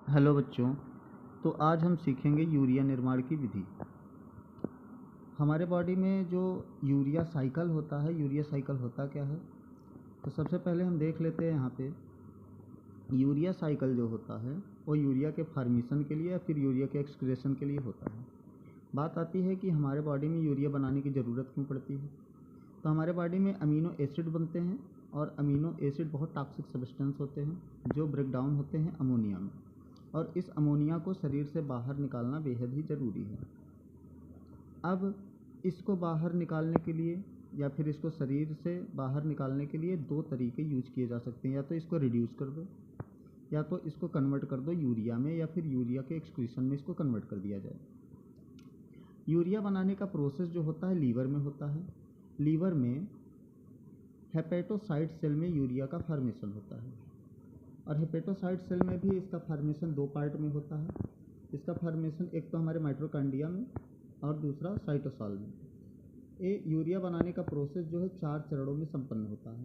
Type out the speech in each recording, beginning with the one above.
Hello बच्चों। तो आज हम सीखेंगे यूरिया निर्माण की विधि। हमारे बॉडी में जो यूरिया साइकिल होता है, यूरिया साइकिल होता क्या है? तो सबसे पहले हम देख लेते हैं यहाँ पे यूरिया साइकिल जो होता है वो यूरिया के फॉर्मेशन के लिए या फिर यूरिया के एक्सक्रीशन के लिए होता है। बात आती है कि हमारे बॉडी में यूरिया बनाने की ज़रूरत क्यों पड़ती है। तो हमारे बॉडी में अमीनो एसिड बनते हैं और अमीनो एसिड बहुत टॉक्सिक सब्सटेंस होते हैं जो ब्रेक डाउन होते हैं अमोनिया में, और इस अमोनिया को शरीर से बाहर निकालना बेहद ही ज़रूरी है। अब इसको बाहर निकालने के लिए या फिर इसको शरीर से बाहर निकालने के लिए दो तरीके यूज किए जा सकते हैं। या तो इसको रिड्यूस कर दो या तो इसको कन्वर्ट कर दो यूरिया में, या फिर यूरिया के एक्सक्रीशन में इसको कन्वर्ट कर दिया जाए। यूरिया बनाने का प्रोसेस जो होता है लीवर में होता है। लीवर में हेपेटोसाइट सेल में यूरिया का फॉर्मेशन होता है, और हेपेटोसाइट सेल में भी इसका फॉर्मेशन दो पार्ट में होता है। इसका फॉर्मेशन एक तो हमारे माइटोकॉन्ड्रिया में और दूसरा साइटोसॉल में। ये यूरिया बनाने का प्रोसेस जो है 4 चरणों में संपन्न होता है।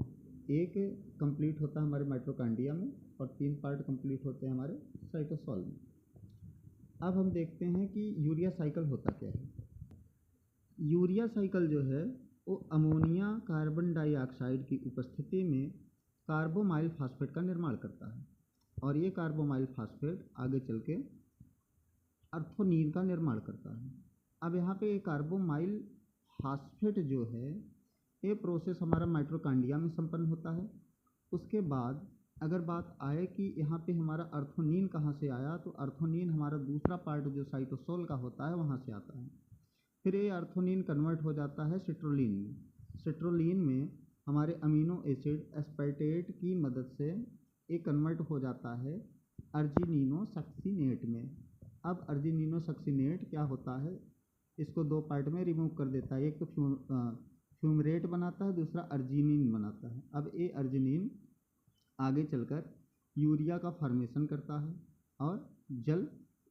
एक कंप्लीट होता है हमारे माइटोकॉन्ड्रिया में और 3 पार्ट कंप्लीट होते हैं हमारे साइटोसॉल में। अब हम देखते हैं कि यूरिया साइकिल होता क्या है। यूरिया साइकिल जो है वो अमोनिया कार्बन डाइऑक्साइड की उपस्थिति में कार्बोमाइल फास्फेट का निर्माण करता है, और ये कार्बोमाइल फास्फेट आगे चल के अर्थोनीन का निर्माण करता है। अब यहाँ पे कार्बोमाइल फास्फेट जो है ये प्रोसेस हमारा माइटोकॉन्ड्रिया में संपन्न होता है। उसके बाद अगर बात आए कि यहाँ पे हमारा अर्थोनीन कहाँ से आया, तो अर्थोनीन हमारा दूसरा पार्ट जो साइटोसोल का होता है वहाँ से आता है। फिर ये अर्थोनीन कन्वर्ट हो जाता है सिट्रोलिन में। सिट्रोलिन में हमारे अमीनो एसिड एस्पार्टेट की मदद से ये कन्वर्ट हो जाता है अर्जिनिनोसक्सिनेट में। अब अर्जिनिनोसक्सिनेट क्या होता है, इसको दो पार्ट में रिमूव कर देता है। एक तो फ्यूमरेट बनाता है, दूसरा अर्जिनिन बनाता है। अब ये अर्जिनिन आगे चलकर यूरिया का फॉर्मेशन करता है और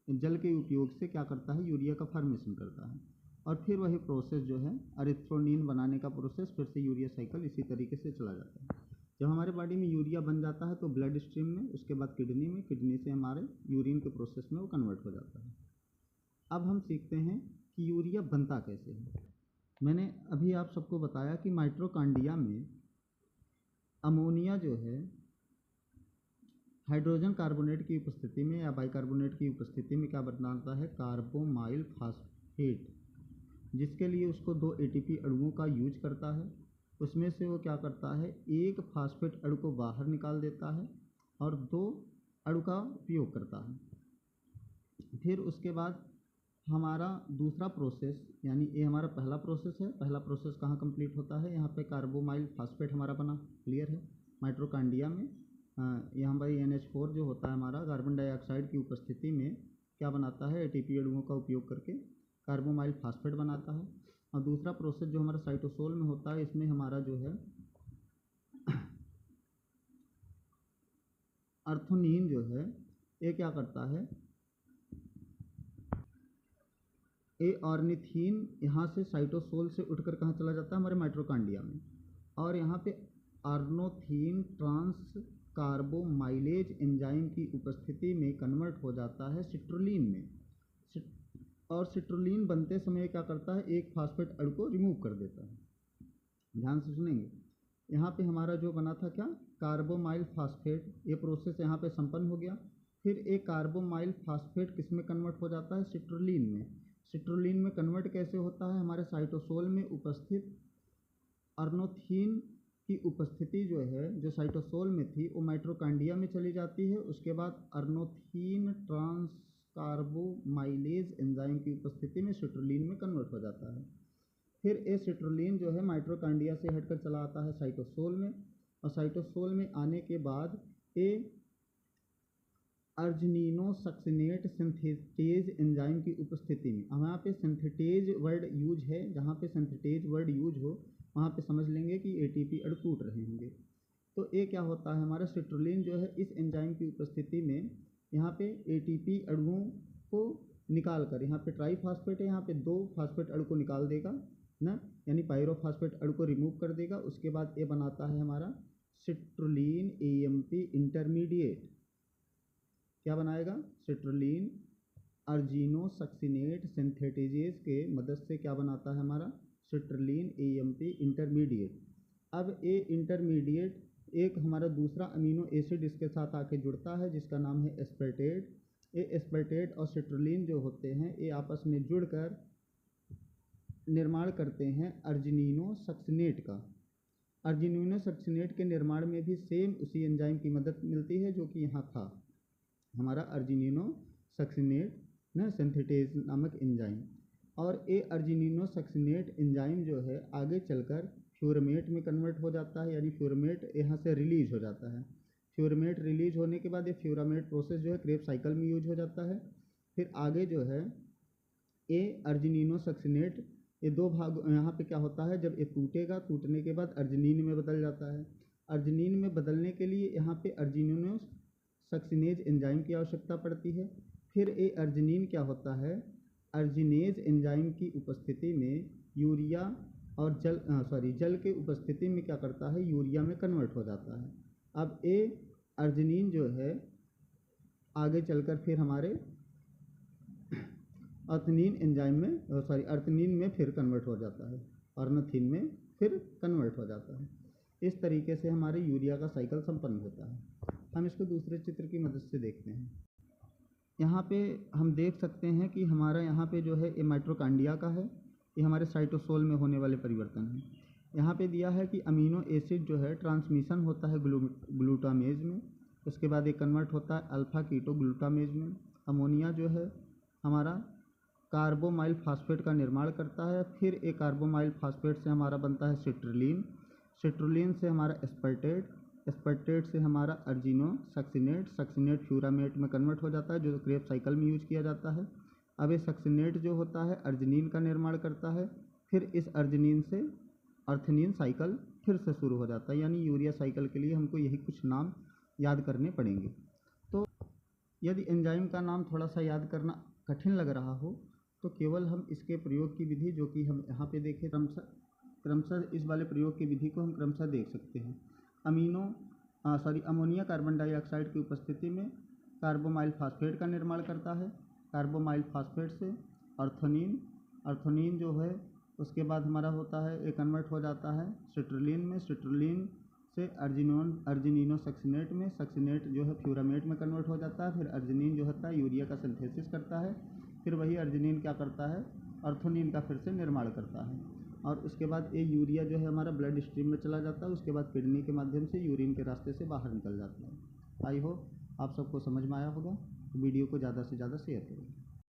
जल के उपयोग से क्या करता है, यूरिया का फॉर्मेशन करता है। और फिर वही प्रोसेस जो है एरिथ्रोनिन बनाने का प्रोसेस, फिर से यूरिया साइकिल इसी तरीके से चला जाता है। जब हमारे बॉडी में यूरिया बन जाता है तो ब्लड स्ट्रीम में, उसके बाद किडनी में, किडनी से हमारे यूरिन के प्रोसेस में वो कन्वर्ट हो जाता है। अब हम सीखते हैं कि यूरिया बनता कैसे है। मैंने अभी आप सबको बताया कि माइटोकॉन्ड्रिया में अमोनिया जो है हाइड्रोजन कार्बोनेट की उपस्थिति में या बाइकार्बोनेट की उपस्थिति में क्या बनाता है, कार्बोमाइल फास्फेट, जिसके लिए उसको 2 एटीपी अणुओं का यूज करता है। उसमें से वो क्या करता है, एक फास्फेट अणु को बाहर निकाल देता है और 2 अणु का उपयोग करता है। फिर उसके बाद हमारा दूसरा प्रोसेस, यानी ये हमारा पहला प्रोसेस है। पहला प्रोसेस कहाँ कंप्लीट होता है, यहाँ पे कार्बोमाइल फास्फेट हमारा बना, क्लियर है। माइटोकॉन्ड्रिया में यहाँ पर NH4 जो होता है हमारा कार्बन डाइऑक्साइड की उपस्थिति में क्या बनाता है, एटीपी अणुओं का उपयोग करके कार्बोमाइल फास्फेट बनाता है। और दूसरा प्रोसेस जो हमारा साइटोसोल में होता है, इसमें हमारा जो है अर्थोनीन जो है ये क्या करता है, ये ऑर्निथीन यहाँ से साइटोसोल से उठकर कहाँ चला जाता है, हमारे माइटोकॉन्ड्रिया में, और यहाँ पे ऑर्नोथीन ट्रांस कार्बोमाइलेज एंजाइम की उपस्थिति में कन्वर्ट हो जाता है सिट्रोलिन में। और सिट्रोलिन बनते समय क्या करता है, एक फास्फेट अणु को रिमूव कर देता है। ध्यान से सुनेंगे। यहाँ पे हमारा जो बना था क्या, कार्बोमाइल फास्फेट, ये प्रोसेस यहाँ पे संपन्न हो गया। फिर एक कार्बोमाइल फास्फेट किस में कन्वर्ट हो जाता है, सिट्रोलिन में। सिट्रोलिन में कन्वर्ट कैसे होता है, हमारे साइटोसोल में उपस्थित ऑर्नोथीन की उपस्थिति जो है, जो साइटोसोल में थी, वो माइटोकॉन्ड्रिया में चली जाती है। उसके बाद ऑर्नोथीन ट्रांस कार्बोमाइलेज एंजाइम की उपस्थिति में सिट्रोलिन में कन्वर्ट हो जाता है। फिर ये सिट्रोलिन जो है माइटोकॉन्ड्रिया से हटकर चला आता है साइटोसोल में, और साइटोसोल में आने के बाद ये अर्जिनिनोसक्सिनेट सिंथेटेज एंजाइम की उपस्थिति में, यहाँ पे सिंथेटेज वर्ड यूज है, जहाँ पे सिंथेटेज वर्ड यूज हो वहाँ पे समझ लेंगे कि एटीपी अणु टूट रहे होंगे। तो ये क्या होता है, हमारा सिट्रोलिन जो है इस एंजाइम की उपस्थिति में यहाँ पे एटीपी अणुओं को निकाल कर, यहाँ पे ट्राईफास्फेट है, यहाँ पे 2 फास्फेट अणु को निकाल देगा ना, यानी पायरोफास्फेट अणु को रिमूव कर देगा। उसके बाद ये बनाता है हमारा सिट्रोलिन AMP इंटरमीडिएट। क्या बनाएगा, सिट्रुलिन अर्जिनोसक्सिनेट सिंथेटिजेज के मदद से क्या बनाता है हमारा, सिट्रुलिन AMP इंटरमीडिएट। अब ए इंटरमीडिएट एक हमारा दूसरा अमीनो एसिड इसके साथ आके जुड़ता है जिसका नाम है एस्पर्टेट। ये एस्पर्टेट और सिट्रुलिन जो होते हैं ये आपस में जुड़कर निर्माण करते हैं अर्जिनिनोसक्सिनेट का। अर्जिनिनोसक्सिनेट के निर्माण में भी सेम उसी एंजाइम की मदद मिलती है जो कि यहाँ था हमारा अर्जिनिनोसक्सिनेट न सिंथेटेज नामक एंजाइम। और ये अर्जिनिनोसक्सिनेट एंजाइम जो है आगे चलकर फ्यूरमेट में कन्वर्ट हो जाता है, यानी फ्यूरमेट यहाँ से रिलीज हो जाता है। फ्यूरमेट रिलीज होने के बाद ये फ्यूरामेट प्रोसेस जो है क्रेब्स साइकिल में यूज हो जाता है। फिर आगे जो है ये अर्जिनिनोसक्सिनेट ये दो भाग यहाँ पे क्या होता है, जब ये टूटेगा टूटने के बाद अर्जिनिन में बदल जाता है। अर्जिनिन में बदलने के लिए यहाँ पे अर्जिनिनोसक्सिनेज एंजाइम की आवश्यकता पड़ती है। फिर ये अर्जिनिन क्या होता है, अर्जिनेज एंजाइम की उपस्थिति में यूरिया और जल के उपस्थिति में क्या करता है, यूरिया में कन्वर्ट हो जाता है। अब ये अर्जिनिन जो है आगे चलकर फिर हमारे अर्थिनीन एंजाइम में अर्थिनीन में फिर कन्वर्ट हो जाता है, ऑर्निथिन में फिर कन्वर्ट हो जाता है। इस तरीके से हमारे यूरिया का साइकिल संपन्न होता है। हम इसको दूसरे चित्र की मदद से देखते हैं। यहाँ पे हम देख सकते हैं कि हमारा यहाँ पे जो है ये माइटोकॉन्ड्रिया का है, ये हमारे साइटोसोल में होने वाले परिवर्तन हैं। यहाँ पे दिया है कि अमीनो एसिड जो है ट्रांसमिशन होता है ग्लूटामेज में, उसके बाद ये कन्वर्ट होता है अल्फ़ा कीटो ग्लूटामेज में। अमोनिया जो है हमारा कार्बोमाइल फास्फेट का निर्माण करता है। फिर एक कार्बोमाइल फास्फेट से हमारा बनता है सिट्रुलिन, सिट्रुलिन से हमारा एस्पर्टेट, एस्पर्टेट से हमारा अर्जिनोसक्सिनेट, सक्सिनेट फ्यूरामेट में कन्वर्ट हो जाता है जो क्रेब्स साइकिल में यूज किया जाता है। अब ये सक्सिनेट जो होता है अर्जिनिन का निर्माण करता है। फिर इस अर्जिनिन से अर्थिनीन साइकिल फिर से शुरू हो जाता है, यानी यूरिया साइकिल के लिए हमको यही कुछ नाम याद करने पड़ेंगे। तो यदि एंजाइम का नाम थोड़ा सा याद करना कठिन लग रहा हो तो केवल हम इसके प्रयोग की विधि जो कि हम यहाँ पे देखें क्रमशः इस वाले प्रयोग की विधि को हम क्रमशः देख सकते हैं। अमोनिया कार्बन डाइऑक्साइड की उपस्थिति में कार्बोमाइल फास्फेट का निर्माण करता है। कार्बोमाइल फास्फेट से अर्थिनीन जो है उसके बाद हमारा होता है ये कन्वर्ट हो जाता है सिट्रुलिन में, सिट्रुलिन से अर्जिनिनोसक्सिनेट में, सक्सिनेट जो है फ्यूरामेट में कन्वर्ट हो जाता है। फिर अर्जिनिन जो होता है यूरिया का सिंथेसिस करता है। फिर वही अर्जिनिन क्या करता है, अर्थिनीन का फिर से निर्माण करता है। और उसके बाद ये यूरिया जो है हमारा ब्लड स्ट्रीम में चला जाता है, उसके बाद किडनी के माध्यम से यूरिन के रास्ते से बाहर निकल जाता है। आई होप आप सबको समझ में आया होगा। वीडियो को ज़्यादा से ज़्यादा शेयर करें।